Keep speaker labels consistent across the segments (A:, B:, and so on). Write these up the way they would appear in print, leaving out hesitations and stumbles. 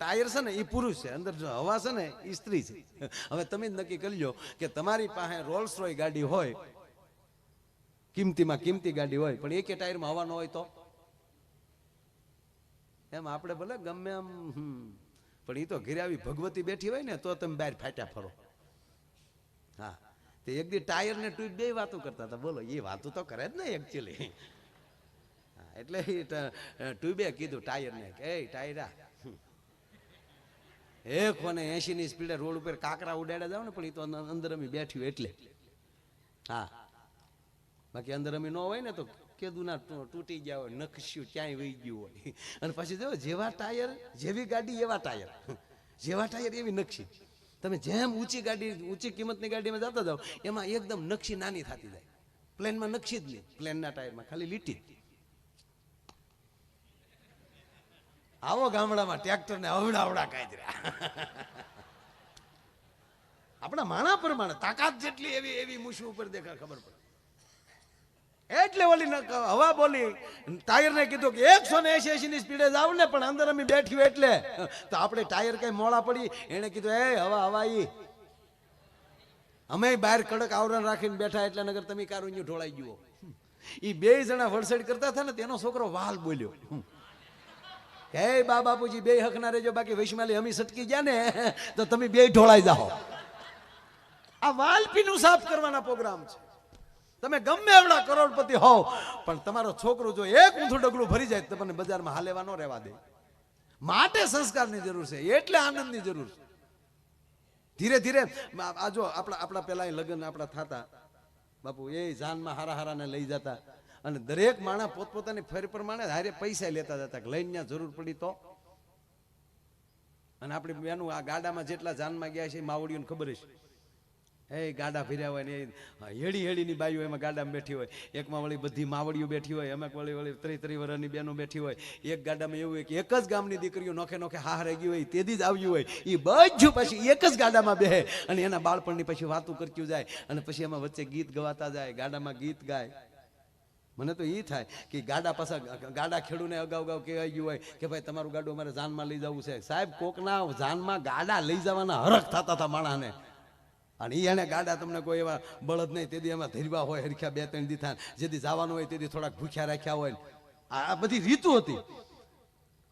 A: Tyre છે ને એ પુરુષ છે, અંદર જો હવા છે ને એ સ્ત્રી છે. હવે તમે જ નક્કી કરી લો કે તમારી પાસે રોલ્સ રોય ગાડી હોય, કિંમતીમાં કિંમતી ગાડી હોય, પણ એકે ટાયરમાં હવા ન હોય તો એમ આપણે ભલે ગમે એમ, પણ એ તો ઘરે આવી ભગવતી બેઠી હોય ને તો તમે બહાર ફાટ્યા ફરો. હા, તે એક દી ટાયર ને ટ્યુબ બે વાતો કરતા હતા. બોલો, એ વાતો તો કરે જ ને એકચ્યુઅલી. એટલે ટ્યુબે કીધું ટાયર ને કે એ ટાયરા, એક કોને 80 ની સ્પીડે રોડ ઉપર કાકરા ઉડાડ્યા જાવ ને, પણ એ તો અંદર અમે બેઠ્યું એટલે. હા, બાકી અંદર અમે ન હોય ને તો કેદું ના તૂટી ગયા હોય, નખસ્યું ક્યાંય વહી ગયું હોય. અને પછી જો જેવા ટાયર જેવી ગાડી એવા ટાયર, જેવા ટાયર એવી નકશી. તમે જેમ ઊંચી ગાડી, ઊંચી કિંમતની ગાડીમાં જતા જાઓ એમાં એકદમ નકશી નાની થતી જાય. પ્લેનમાં નકશી જ નહીં, પ્લેનના ટાયરમાં ખાલી લીટી. આવો ગામડામાં ટ્રેક્ટર ને અવડાવડા કાઢ્યા. આપણા માણા પ્રમાણે તાકાત જેટલી એવી એવી મૂછું ઉપર દેખા ખબર પડે. એટલે ઓલી હવા બોલી ટાયર ને કીધું કે 180 ની સ્પીડે જાવ ને, પણ અંદર અમે બેઠ્યું એટલે. તો આપણે ટાયર કઈ મોડા પડી, એને કીધું એ હવા ઈ અમે બહાર કડક આવરણ રાખીને બેઠા એટલે નગર તમે કારુન્યું ઢોળાઈ ગયો. એ બે જણા વડસડ કરતા હતા ને, તેનો છોકરો વાલ બોલ્યો કે બા બાપુજી બે હક ના રેજો, બાકી વૈશ્માલી અમી સટકી ગયા ને તો તમે બે ઢોળાઈ જાઓ. આ વાલપીનું સાફ કરવાના પ્રોગ્રામ છે. તમે ગમે એવડા કરોડપતિ હોવ, પણ તમારો છોકરો જો એક ઊંધું ડગલું ભરી જાય તમને બજારમાં હાલેવા ન રહેવા દે. માટે સંસ્કારની જરૂર છે, એટલે આનંદની જરૂર છે. ધીરે ધીરે આ જો આપણા પેલા લગ્ન આપણા થતા, બાપુ એ જાનમાં હારા હારાને લઈ જતા, અને દરેક માણસ પોતપોતાની ફેર પ્રમાણે હારે પૈસા લેતા જતા, લઈને ત્યાં જરૂર પડી તો. અને આપણી બેનું આ ગાડામાં જેટલા જાનમાં ગયા છે માવડીઓને ખબર છે. એ ગાડા ફર્યા હોય ને હેડી હેડીની બાઈઓ એમાં ગાડામાં બેઠી હોય, એકમાં વળી બધી માવડીઓ બેઠી હોય, એમાં વળી 30 વર્ષની બહેનો બેઠી હોય. એક ગાડામાં એવું હોય કે એક જ ગામની દીકરીઓ નોખે નોખે હાર ગઈ હોય, તેથી જ આવ્યું હોય, એ બધું પછી એક જ ગાડામાં બેહે અને એના બાળપણની પછી વાતું કરતી જાય, અને પછી એમાં વચ્ચે ગીત ગવાતા જાય, ગાડામાં ગીત ગાય. મને તો એ થાય કે ગાડા પાછા ગાડા ખેડૂને અગાઉ કહેવાય ગયું હોય કે ભાઈ તમારું ગાડું અમારે જાનમાં લઈ જવું છે. સાહેબ, કોકના જાનમાં ગાડા લઈ જવાના હરખ થતા હતા માણસને. અને એને ગાડા તમને કોઈ એવા બળદ નહીં, તેથી એમાં ધરવા હોય હરખ્યા 2-3 દીથા, જેથી જવાનું હોય તેથી થોડાક ભૂખ્યા રાખ્યા હોય. આ બધી રીતો હતી.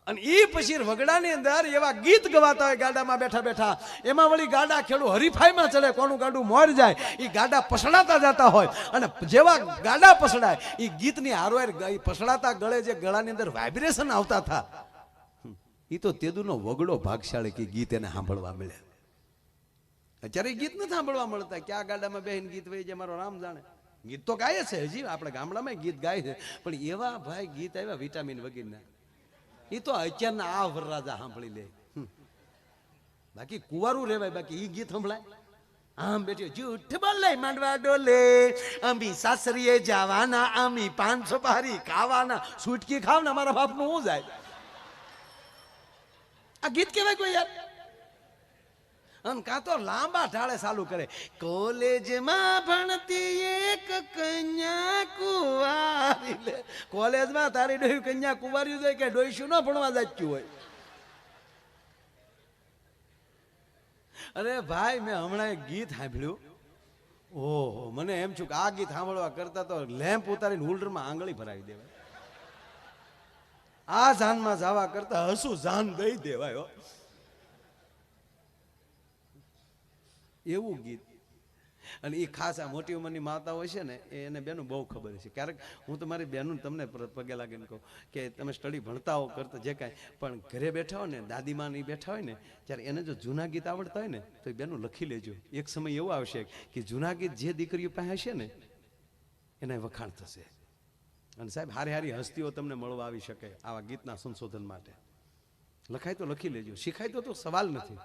A: અને એ પછી વગડાની અંદર એવા ગીત ગવાતા હોય ગાડામાં બેઠા બેઠા. એમાં વળી ગાડા ખેડૂ હરીફાઈમાં ચડે, કોનું ગાડું મોર જાય. એ ગાડા પસડાતા જતા હોય, અને જેવા ગાડા પસડાય એ ગીતની હારવાર પસડાતા ગળે જે ગળાની અંદર વાઇબ્રેશન આવતા હતા, એ તો તેદુનો વગડો ભાગશાળી કે ગીત એને સાંભળવા મળે. અત્યારે ગીત નથી સાંભળવા મળતા. ક્યાં ગાડામાં બેહીને ગીત વહી જાય મારો રામ જાણે. ગીત તો ગાય છે, હજી આપણે ગામડામાં ગીત ગાય છે, પણ એવા ભાઈ ગીત આવ્યા વિટામિન વગેરેના, એ તો અત્યારના આ વરરાજા સાંભળી લે. બાકી કુવારું રેવાય, બાકી ઈ ગીત સંભળાય. આમ બેઠી જૂઠ બોલે માંડવા ડોલે, અમી સાસરીએ જવાના, અમી 500 પારી ખાવાના, સુટકી ખાવ ને મારા બાપનું હું જાય. આ ગીત કેવાય કોઈ યાર? અને કાં તો લાંબા ઢાળે ચાલુ કરે, કોલેજમાં ભણતી એક કન્યા કુંવારી. લે, કોલેજમાં તારી ડોહી કન્યા કુંવારી જાય કે ડોહીશું ન ભણવા જાચ્યું હોય? અરે ભાઈ, મેં હમણાં એક ગીત સાંભળ્યું. ઓહો, મને એમ છું કે આ ગીત સાંભળવા કરતા તો લેમ્પ ઉતારીને હોલ્ડરમાં આંગળી ભરાવી દેવાય. આ જાનમાં જવા કરતા હસું જાન દઈ દેવાય. એવું ગીત. અને એ ખાસ આ મોટી ઉંમરની માતા હોય છે ને, એને બેનું બહુ ખબર છે. ક્યારેક હું તમારી બહેનું તમને પગે લાગીને કહું કે તમે સ્ટડી ભણતા હો, કરતા જે કાંઈ, પણ ઘરે બેઠા હોય ને, દાદીમાં એ બેઠા હોય ને, ત્યારે એને જો જૂના ગીત આવડતા હોય ને તો એ બેનું લખી લેજો. એક સમય એવો આવશે કે જૂના ગીત જે દીકરીઓ પાસે હશે ને એના વખાણ થશે. અને સાહેબ, હારી હારી હસ્તીઓ તમને મળવા આવી શકે આવા ગીતના સંશોધન માટે. લખાય તો લખી લેજો, શીખાય તો સવાલ નથી.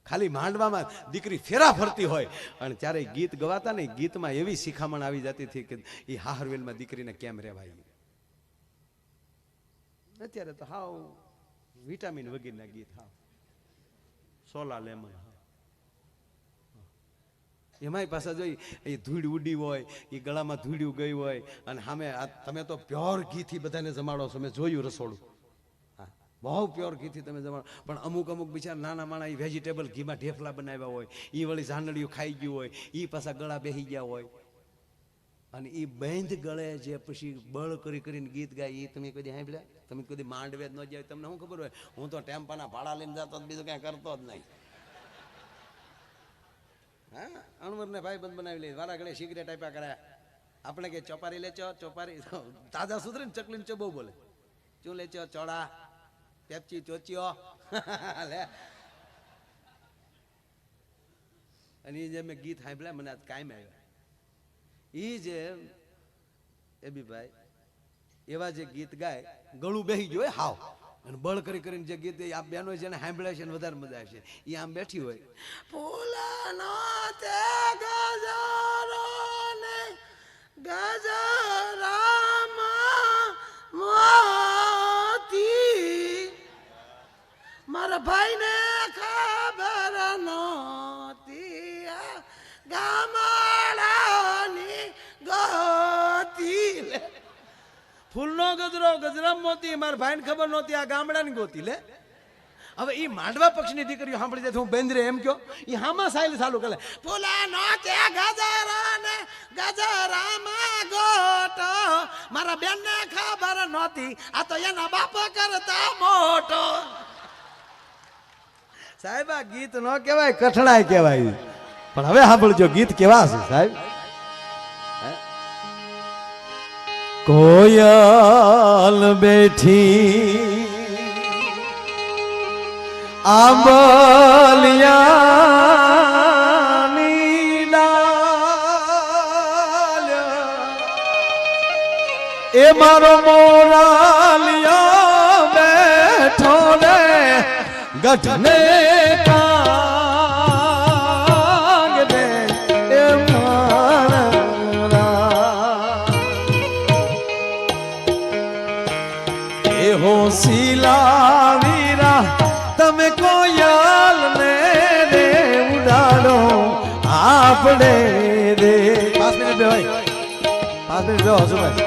A: ખાલી માંડવામાં દીકરી ફેરા ફરતી હોય અને ત્યારે ગીત ગવાતા ને, ગીતમાં એવી શિખામણ આવી જતી હતી કે એ હાહરવેલમાં દીકરીને કેમ રહેવાય. અત્યારે તો હાવ વિટામિન વગેરેના ગીત, હાવ સોલા લેમન. એમાંય પાછા જોઈ એ ધૂળ ઉડી હોય, એ ગળામાં ધૂળ્યું ગઈ હોય, અને સામે તમે તો પ્યોર ઘીથી બધાને જમાડો છો. મેં જોયું રસોડું. હા, બહુ પ્યોર ઘીથી તમે જમાડો. પણ અમુક અમુક બિચારા નાના માણા એ વેજીટેબલ ઘીમાં ઢેફલા બનાવ્યા હોય, એ વળી ઝાંડળીઓ ખાઈ ગયું હોય, એ પાછા ગળા બેસી ગયા હોય, અને એ બંધ ગળે જે પછી બળ કરી કરીને ગીત ગાય એ તમે કદી સાંભળ્યા? તમે કદી માંડવે જ ન જાય, તમને શું ખબર હોય? હું તો ટેમ્પાના ભાડા લઈને જતો બીજું કાંઈ કરતો જ નહીં. હા, અણવરને ભાઈ બંધ બનાવી લે, વારા ઘડે સિગરેટ આપ્યા કર્યા. આપણે કે ચોપારી લેચો, ચોપારી તાજા સુધરે ને ચકલીને ચો બહુ બોલે. શું લેચો? ચોળા, પેપ્ચી, ચોચીઓ લે. અને એ જે મેં ગીત સાંભળ્યા મને આજ કાયમ આવ્યા. એ જે એબીભાઈ એવા જે ગીત ગાય, ગળું બેસી ગયું હોય હાવ, અને બળ કરી કરીને જે ગીત આ બેનો જેને સાંભળે છે ને વધારે મજા આવશે. એ આમ બેઠી હોય, ફૂલાનો તે ગજરો ને ગજરામાં મોતી, મારા ભાઈને ખબર નહોતી ગામડાની ગોતી. ફૂલનો ગજરો ગજરામ મોતી, મારા ભાઈને ખબર નહોતી આ ગામડાની ગોતી. લે હવે ઈ માંડવા પક્ષની દીકરીઓ સાંભળી જાય હું બેન્દ્રે એમ કયો, ઈ હામાં સાયલ ચાલુ કરે, ફૂલાનો તે ગજરો ને ગજરામાં ગોટો, મારા બેનને ખબર નહોતી આ તો એના બાપ કરતા મોટો. સાહેબ આ ગીત ન કહેવાય, કઠણાય કહેવાય. પણ હવે સાંભળજો ગીત કેવા છે સાહેબ. કોયલ બેઠી આંબલિયાની ડાલ, એ મારો મોરાલિયા બેઠો રે ગઢને કાંગ રે એ મારા એ હોશીલા વીરા તમે કોયલ ને રે ઉડાડો આપણે રે. 5 મિનિટ બે ભાઈ, 5 મિનિટ બે હસુ ભાઈ.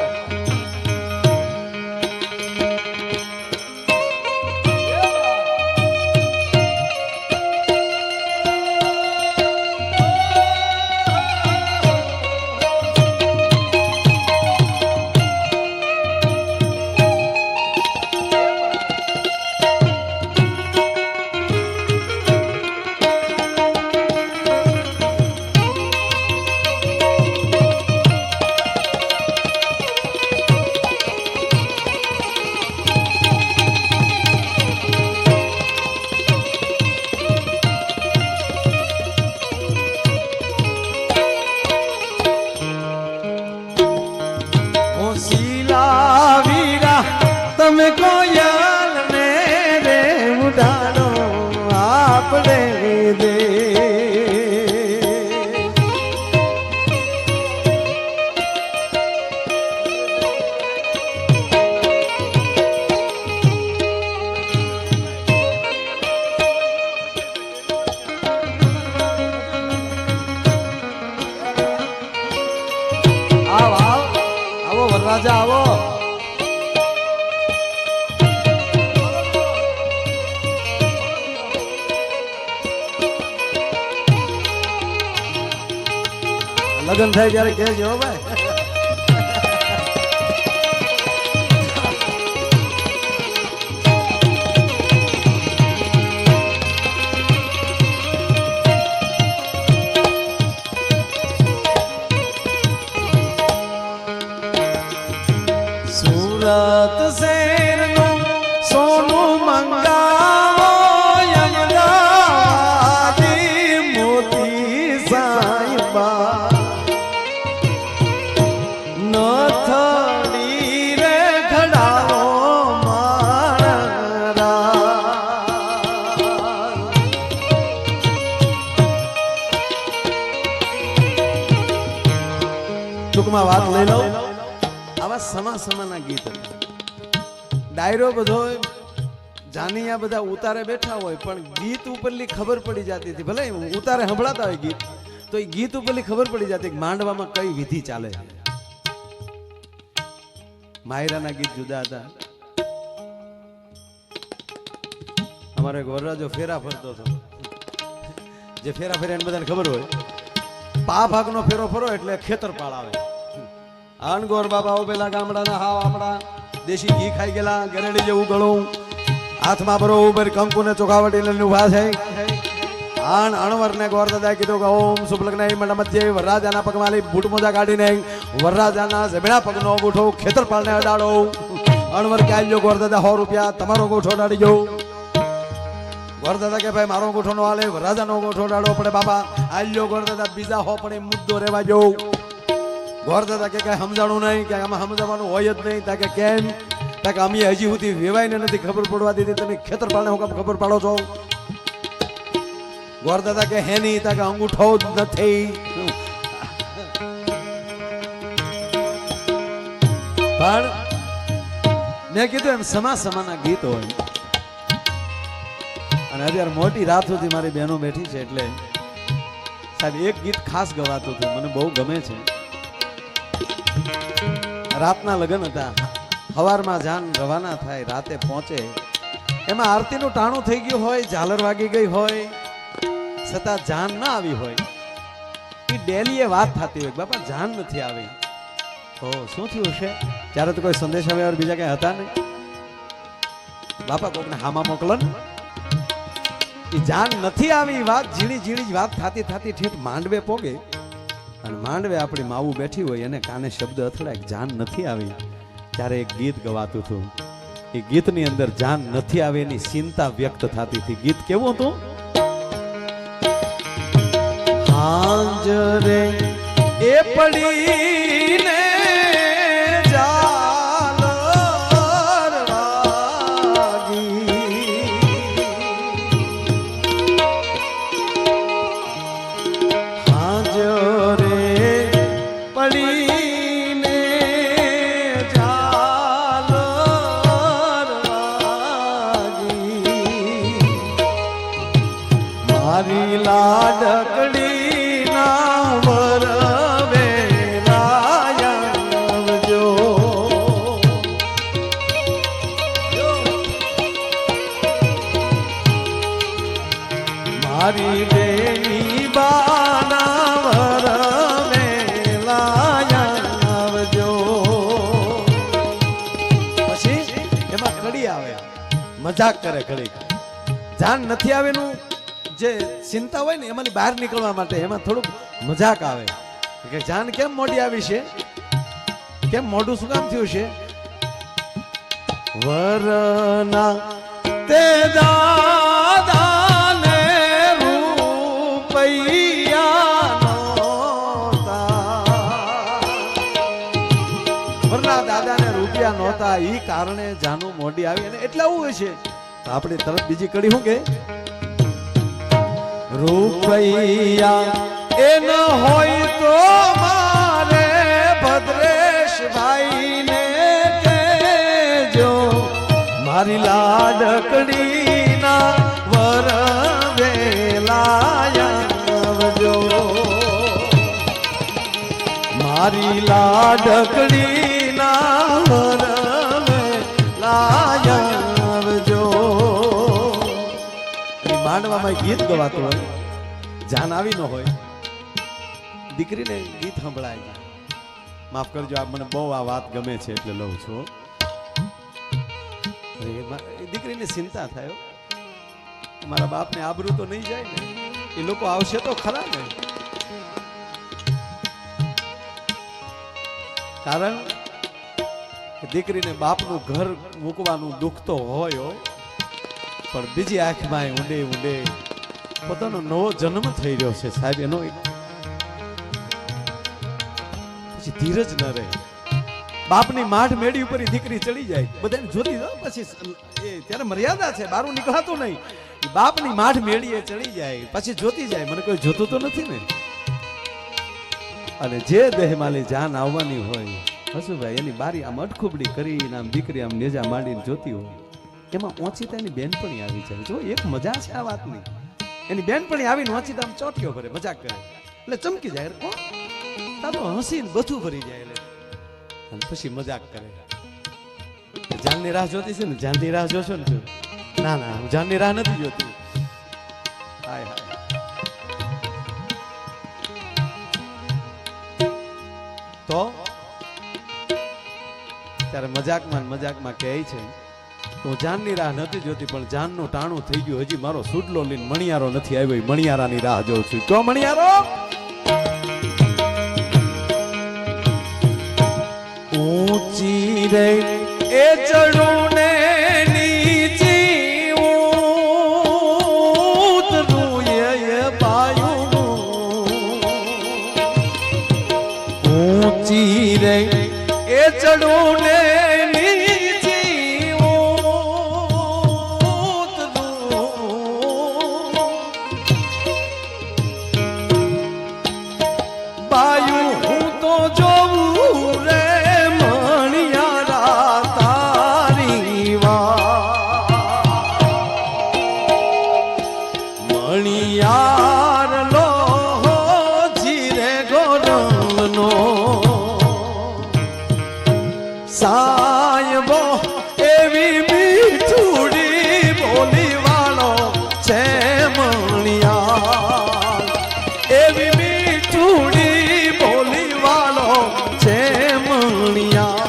A: તમે કોયલ ને રે ઉડાડો આપણે દે. આવો વરરાજા આવો. લગન થાય ત્યારે કહેજો ભાઈ. સુરત શહેરનું સોનું મંગાવો, અમદાવાદી મોતી સાઈબા, નથડી રે ખડાવો મારા. ટૂંકમાં વાત લઈ લો, આવા સમાના ગીત. ડાયરો બધો જાનિયા બધા ઉતારે બેઠા હોય, પણ ગીત ઉપરલી ખબર પડી જતી હતી. ભલે ઉતારે સંભળાતા હોય ગીત, તો એ ગીત ઉપરલી ખબર પડી જતી કે માંડવામાં કઈ વિધિ ચાલે છે. માયરાના ગીત જુદા હતા, અમારે એક વરરાજો ફેરા ફરતો હતો. જે ફેરા ફેરા એને બધાને ખબર હોય, પા ભાગનો ફેરો ફરો એટલે ખેતરપાળ આવે. અનગોર બાબા પેલા ગામડાના હાવ આમડા દેશી ઘી ખાઈ ગયેલા, ગરેડી જેવું ગળું, હાથમાં બરોબર કંકુને ચોખાવટી લઈને ઉભા છે. અણવરને ગોર દાદા કીધું કે ઓમ સુપલગ્ન મધ્ય વરરાજાના પગમાં લઈ બૂટ મોજા કાઢીને વરરાજાના જમણા પગનો અંગૂઠો ખેતરપાળને અડાડો. અણવર કે આલ્યો ગોર દાદા 100 રૂપિયા તમારો અંગૂઠો અડાડી જો. ગોર દાદા કે ભાઈ મારો અંગૂઠો નો હાલે, વરરાજાનો અંગૂઠો અડાડવો પડે બાપા. આલ્યો ગોર દાદા બીજા 100 પણ મુદ્દો રહેવા જો. ગોર દાદા કે કઈ સમજાણું નહીં, કે આમાં સમજાવવાનું હોય જ નહીં. તા કે કેમ? તા કે અમે હજી સુધી વેવાઈને નથી ખબર પડવા દીધી, તમે ખેતરપાળને હું ખબર પાડો છો? ગોર દાદા કે હેની? તા કે અંગૂઠો જ નથી. પણ મેં કીધું એમ સમા સમાના ગીત હોય. અને અત્યારે મોટી રાત સુધી મારી બહેનો બેઠી છે એટલે સાહેબ એક ગીત ખાસ ગવાતું હતું, મને બહુ ગમે છે. રાતના લગ્ન હતા, સવારમાં જાન રવાના થાય, રાતે પહોંચે. એમાં આરતીનું ટાણું થઈ ગયું હોય, ઝાલર વાગી ગઈ હોય, છતાં જાન ના આવી હોય. એ ડેલી એ વાત થતી હોય, બાપા જાન નથી આવી. ઓ શું થયું છે? ત્યારે તો કોઈ સંદેશા વ્યવહાર બીજા કઈ હતા નહીં. બાપા કોકને હામા મોકલો ને. એ જાન નથી આવી, વાત ઝીણી ઝીણી વાત થતી થતી ઠેઠ માંડવે પોગે. અને માંડવે આપણી માવું બેઠી હોય, એને કાને શબ્દ અથડાય જાન નથી આવી. ત્યારે એક ગીત ગવાતું હતું. એ ગીતની અંદર જાન નથી આવી એની ચિંતા વ્યક્ત થતી હતી. ગીત કેવું હતું? હાંજરે એ પડીને ઝાલર વાગી, હાંજરે પડીને ઝાલર વાગી, મારી લાડકડી મારી બેની બાના વરમે લાવજો. પછી એમાં કડી આવે, મજાક કરે ઘડી. જાન નથી આવેનું જે ચિંતા હોય ને એમાંથી બહાર નીકળવા માટે એમાં થોડુંક મજાક આવે કે જાન કેમ મોડી આવી છે, કેમ મોડું શું કામ થયું છે? વરના તે દાદાને રૂપિયા નહોતા, ઈ કારણે જાનું મોડી આવી. અને એટલે આવું હોય છે. તો આપણે તરત બીજી કડી શું કે રૂપિયા એ ન હોય તો મારે ભદ્રેશભાઈ ને કહેજો, મારી લાડકડીના વર વેલાયવજો, મારી લાડકડીના વર વેલાયવજો. માંડવામાં ગીત ગવાતું હોય, જાન આવી ન હોય, દીકરીને ગીત સંભળાય. માફ કરજો, આ મને બહુ આ વાત ગમે છે એટલે લઉં છું. દીકરીને ચિંતા થાય, મારા બાપને આબરૂ તો નહીં જાય ને, એ લોકો આવશે તો ખરા ને. કારણ દીકરીને બાપનું ઘર મૂકવાનું દુઃખ તો હોય, પણ બીજી આંખમાં ઊંડે ઊંડે પોતાનો નવો જન્મ થઈ રહ્યો છે સાહેબ. એનો પછી ધીરજ ન રહે. બાપની માઠ મેળી ઉપર દીકરી ચડી જાય, બધાને જોતી જાઓ. પછી ત્યારે મર્યાદા છે, બારું નીકળાતું નહીં. બાપની માઠ મેળીએ ચડી જાય, પછી જોતી જાય, મને કોઈ જોતું તો નથી ને. અને જે દેહમાલી જાન આવવાની હોય હસુભાઈ, એની બારી આમ અટખુબડી કરીને આમ દીકરી આમ નેજા માંડીને જોતી હોય, એમાં ઓછીતા એની બેનપણી આવી જાય. જો એક મજા છે આ વાતની. એની બેનપણી આવીને ઓછીતા આમ ચોટીઓ ભરે, મજાક કરે એટલે ચમકી જાય. કોણ તારો હસીને બધું ભરી જાય. એટલે અને પછી મજાક કરે. જાનની રાહ જોતી છે ને, જાનની રાહ જોશો ને ના ના હું જાનની રાહ નથી જોતી. હાય હાય તો ત્યારે મજાકમાં કહે છે તો જાનની રાહ નથી જોતી પણ જાનનું ટાણું થઈ ગયું. હજી મારો સુડલો લઈને મણિયારો નથી આવ્યો. મણિયારાની રાહ જોઉં છું. તો મણિયારો ઊંચી રે એ ચડું ને નીચી ઉતરું એ પાયું. ઊંચી રે એ ચડું ને નીચી ઉતરું પાયું હું તો જોઉં રે મણિયાર લો જીરે ગોરમનો સાયબો એવી મીઠુડી બોલી વાળો છે મણિયાર. એવી મીઠુડી બોલી વાળો છે મણિયાર.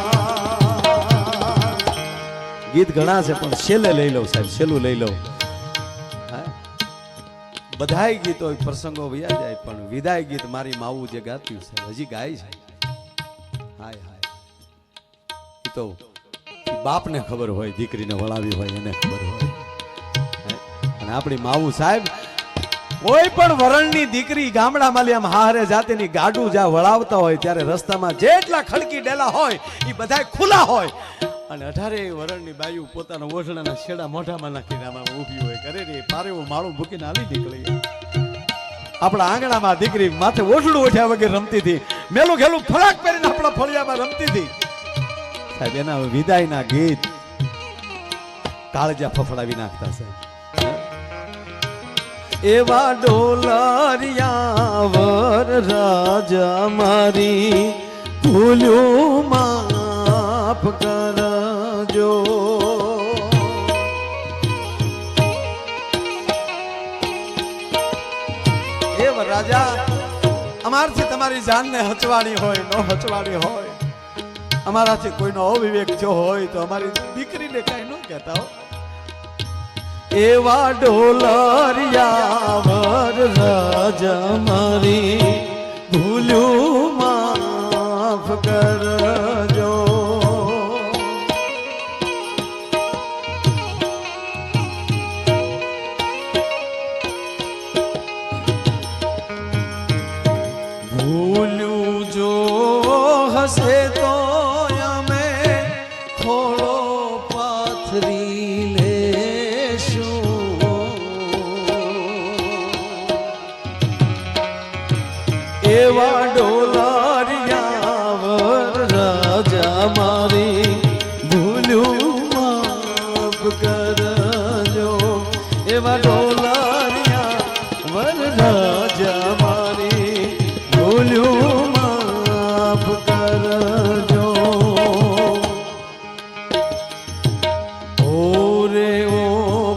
A: ગીત ઘણા છે પણ છેલ્લે લઈ લઉં સાહેબ, છેલ્લું લઈ લઉં. બધાય ગીતો પ્રસંગો વયા જાય પણ વિદાય ગીત મારી માવું જે ગાત્યું છે હજી ગાય છે. હાય હાય એ તો બાપને ખબર હોય, દીકરીને વળાવી હોય એને ખબર હોય. અને આપણી માવું સાહેબ કોઈ પણ વરણની દીકરી ગામડામાં આમ હારે જાતેની ગાડું જ્યાં વળાવતા હોય ત્યારે રસ્તામાં જેટલા ખડકી ડેલા હોય એ બધા ખુલ્લા હોય. અને 18 વરણની બાયુ પોતાના ઓઢણાના છેડા મોઢામાં નાખીને આમાં ઊભી હોય. કરે રે પારેવું માળું મૂકીને હાલી નીકળી. આપણા આંગણામાં દીકરી માથે ઓઢણું ઓઢ્યા વગર રમતી હતી. મેલું ઘેલું ફરાક પહેરીને આપણા ફળિયામાં રમતી હતી. સાહેબ એના વિદાયના ગીત કાળજા ફફડાવી નાખતા સાહેબ. એવા ડોલરિયા વર રાજા મારી ભૂલ્યું માફ કરજો. એ રાજા અમારથી તમારી જાનને હચવાડી હોય ન હચવાડી હોય, અમારાથી કોઈનો અવિવેક થયો હોય તો અમારી દીકરીને કઈ ન કહેતા હો. એવા ડોલરિયા વર રાજા મારી ભૂલ્યું માફ કરજો. ભૂલ્યું જો હશે તો અમે થોડો પાથરી લેશું. એવા ડોલરિયા વર રાજા મારી ભૂલ્યું માફ કરજો. એવા ડોલરિયા વર રાજા મારી ભૂલ્યું માફ કરજો. ઓરે ઓ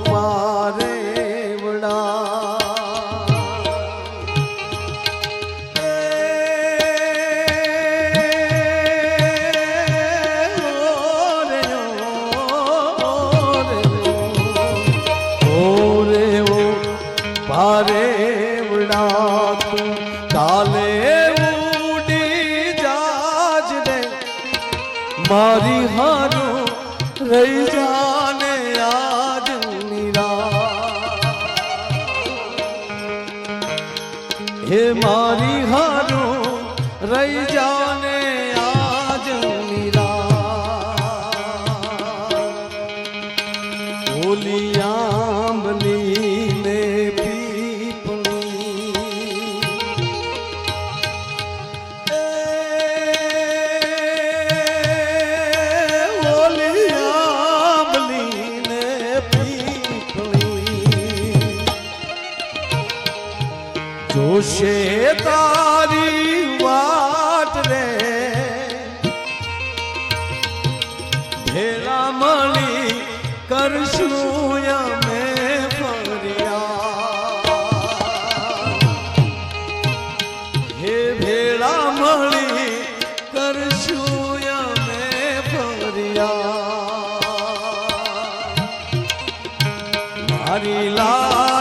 A: પારે વડા પારે વડા તું કાલે ઉડી જાજ રે મારી હારું રહી જાને આજ નિરા. હે મારી હારું રહી જાને આજ નિરા. ઓલી આંબલી ને જોશે તારી વાટ રે ભેળા મળી કરશું
B: હરિલાલ